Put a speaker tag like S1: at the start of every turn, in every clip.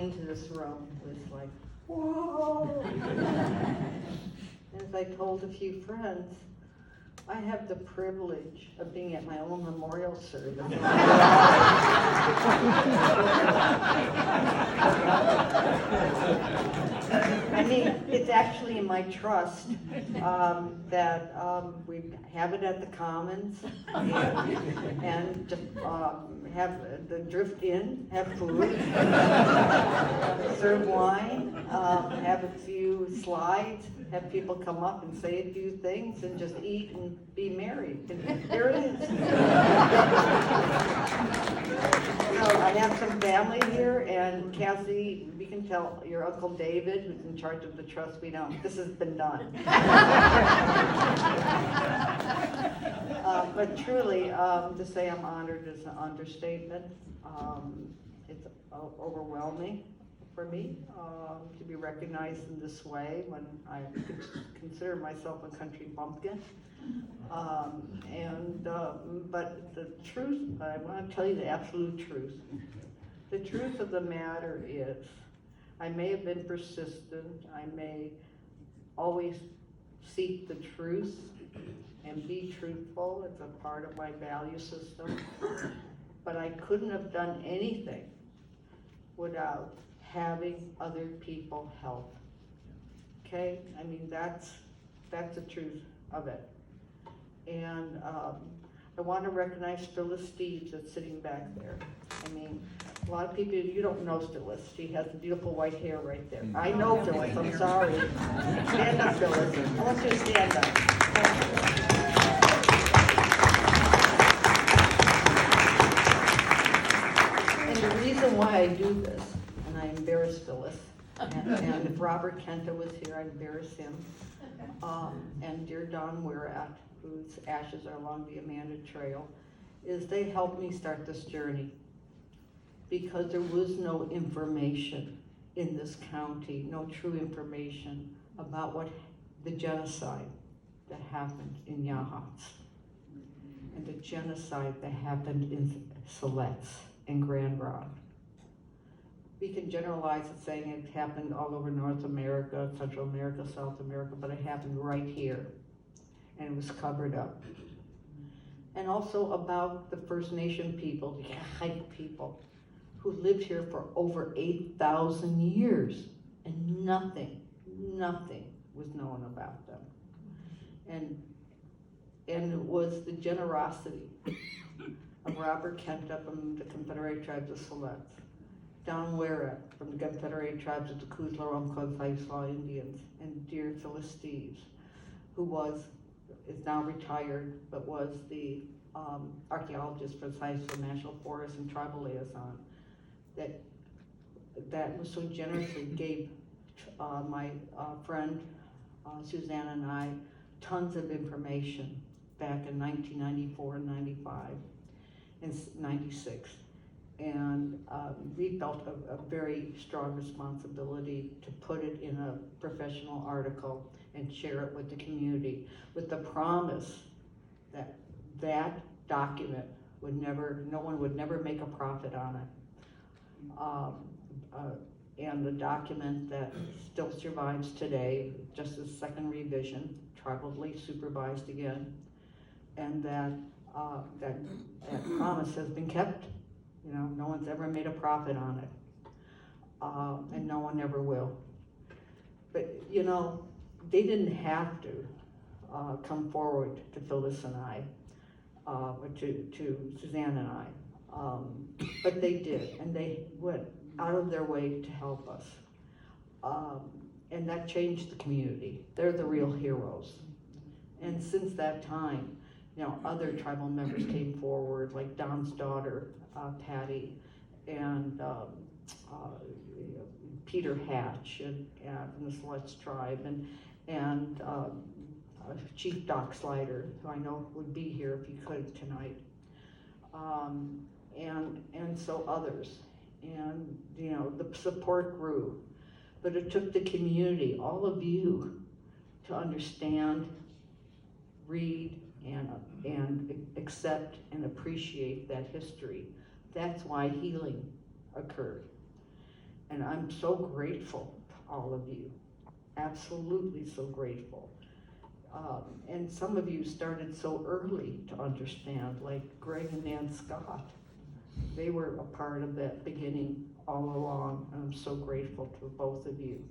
S1: into this room was like, whoa. As I told a few friends, I have the privilege of being at my own memorial service. I mean, it's actually in my trust that we have it at the Commons and have the drift in, have food, serve wine, have a few slides, have people come up and say a few things and just eat and be merry. And here it is. So I have some family here, and Cassie, we can tell your Uncle David, who's in charge of the trust, we know this has been done. But truly, to say I'm honored is an understatement. It's overwhelming for me to be recognized in this way when I consider myself a country bumpkin. But the truth, I want to tell you the absolute truth. The truth of the matter is, I may have been persistent, I may always seek the truth and be truthful, it's a part of my value system, but I couldn't have done anything without having other people help. Okay, I mean, that's the truth of it. And I want to recognize Phyllis Steves that's sitting back there. I mean, a lot of people, you don't know Phyllis. She has the beautiful white hair right there. I know Phyllis, I'm sorry. Stand up, Phyllis. I want you to stand up. And the reason why I do this, and I embarrass Phyllis, and if Robert Kenta was here, I'd embarrass him, and dear Don Werat, whose ashes are along the Amanda Trail, is they helped me start this journey because there was no information in this county, no true information about what the genocide that happened in Yachats and the genocide that happened in Siletz and Grand Rod. We can generalize it saying it happened all over North America, Central America, South America, but it happened right here. And it was covered up. And also about the First Nation people, the Yachats people, who lived here for over 8,000 years, and nothing was known about them. And it was the generosity of Robert Kenta from the Confederate Tribes of Siletz, Don Werat from the Confederate Tribes of the Coos Bay Indians, and dear Phyllis Steves, who is now retired, but was the archaeologist for the Science of the National Forest and Tribal Liaison, that was so generously gave my friend Suzanne and I tons of information back in 1994 and 95 and 96. And we felt a very strong responsibility to put it in a professional article and share it with the community, with the promise that that document no one would never make a profit on it. And the document that still survives today, just a second revision, tribally supervised again, and that promise has been kept. You know, no one's ever made a profit on it, and no one ever will. But you know, they didn't have to come forward to Phyllis and I, or to Suzanne and I, but they did, and they went out of their way to help us, and that changed the community. They're the real heroes. And since that time, you know, other tribal members came forward, like Don's daughter, Patty, and Peter Hatch, and from the Siletz tribe, and Chief Doc Slider, who I know would be here if he could tonight, and so others, and you know, the support grew, but it took the community, all of you, to understand, read, and accept and appreciate that history. That's why healing occurred. And I'm so grateful to all of you, absolutely so grateful. And some of you started so early to understand, like Greg and Nan Scott. They were a part of that beginning all along, and I'm so grateful to both of you.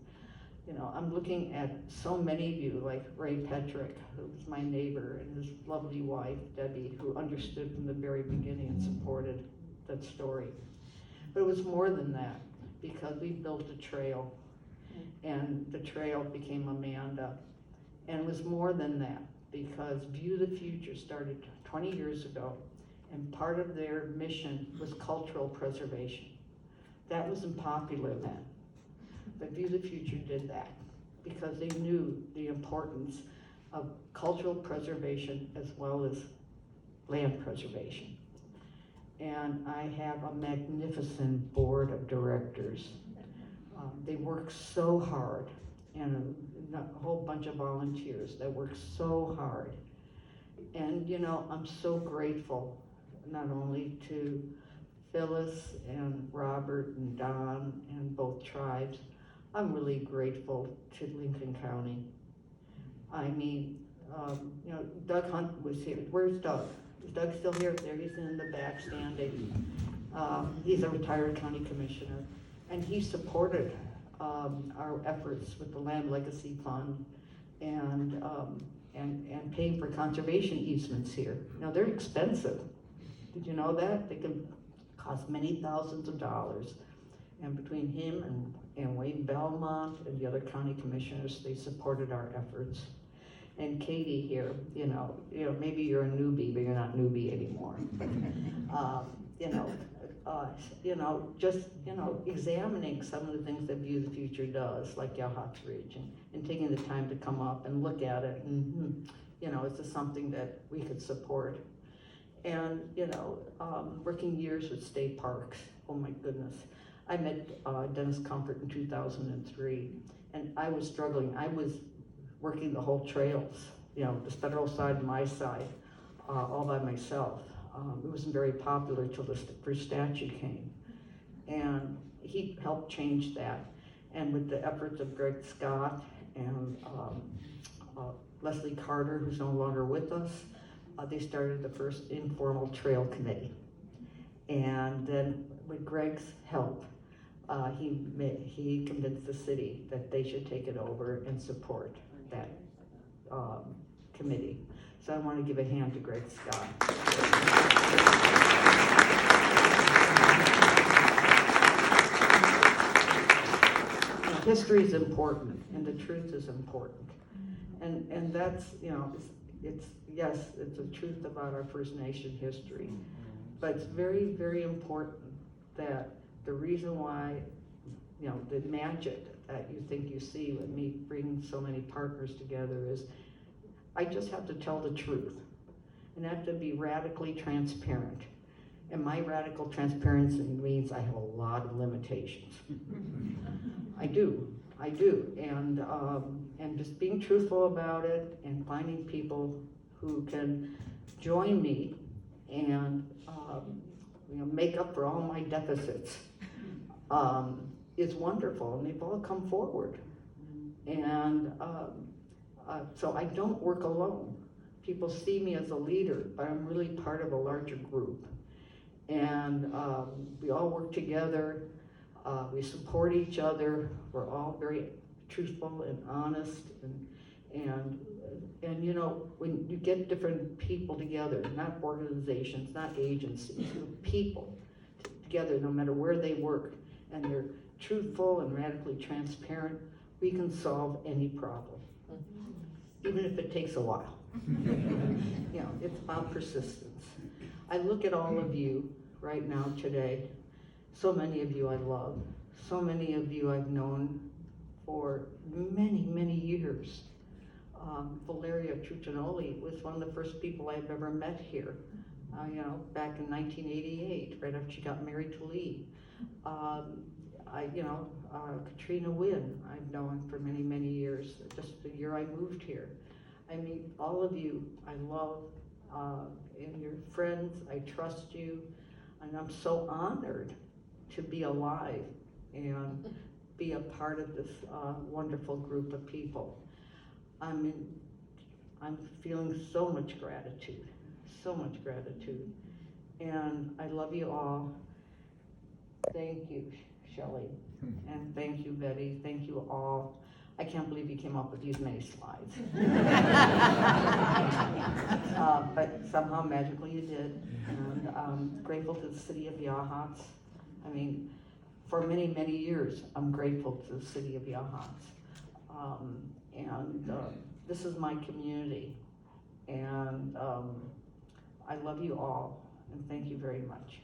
S1: You know, I'm looking at so many of you, like Ray Petrick, who was my neighbor, and his lovely wife, Debbie, who understood from the very beginning and supported that story. But it was more than that, because we built a trail, and the trail became Amanda. And it was more than that, because View the Future started 20 years ago, and part of their mission was cultural preservation. That wasn't popular then, but View the Future did that, because they knew the importance of cultural preservation as well as land preservation. And I have a magnificent board of directors. They work so hard, and a whole bunch of volunteers that work so hard. And you know, I'm so grateful not only to Phyllis and Robert and Don and both tribes. I'm really grateful to Lincoln County. I mean, you know, Doug Hunt was here. Where's Doug? Is Doug still here? There, he's in the back standing. He's a retired county commissioner, and he supported our efforts with the Land Legacy Fund and paying for conservation easements here. Now, they're expensive. Did you know that? They can cost many thousands of dollars. And between him and Wayne Belmont and the other county commissioners, they supported our efforts. And Katie here, you know, maybe you're a newbie, but you're not newbie anymore. Just examining some of the things that View the Future does, like Yachats Ridge, and taking the time to come up and look at it, and is this something that we could support? And working years with state parks. Oh my goodness. I met Dennis Comfort in 2003, and I was struggling. I was working the whole trails, the federal side and my side, all by myself. It wasn't very popular till the first statute came. And he helped change that. And with the efforts of Greg Scott and Leslie Carter, who's no longer with us, they started the first informal trail committee. And then with Greg's help, he convinced the city that they should take it over and support that committee. So I want to give a hand to Greg Scott. History is important, and the truth is important. And that's, it's a truth about our First Nation history. But it's very, very important that the reason why, the magic that you think you see with me bringing so many partners together is I just have to tell the truth, and I have to be radically transparent. And my radical transparency means I have a lot of limitations. I do, and just being truthful about it and finding people who can join me and make up for all my deficits is wonderful, and they've all come forward. And so I don't work alone. People see me as a leader, but I'm really part of a larger group. And we all work together, we support each other, we're all very truthful and honest, and when you get different people together, not organizations, not agencies, people together, no matter where they work, and they're truthful and radically transparent, we can solve any problem, even if it takes a while. It's about persistence. I look at all of you right now today. So many of you I love. So many of you I've known for many, many years. Valeria Truccinoli was one of the first people I've ever met here, back in 1988, right after she got married to Lee. Katrina Wynn, I've known for many, many years, just the year I moved here. I mean, all of you I love, and your friends, I trust you, and I'm so honored to be alive and be a part of this wonderful group of people. I'm feeling so much gratitude, and I love you all. Thank you, Shelley, and thank you, Betty. Thank you all. I can't believe you came up with these many slides. But somehow magically you did, and I'm grateful to the city of Yachats. I mean, for many, many years, I'm grateful to the city of Yachats. This is my community, and I love you all, and thank you very much.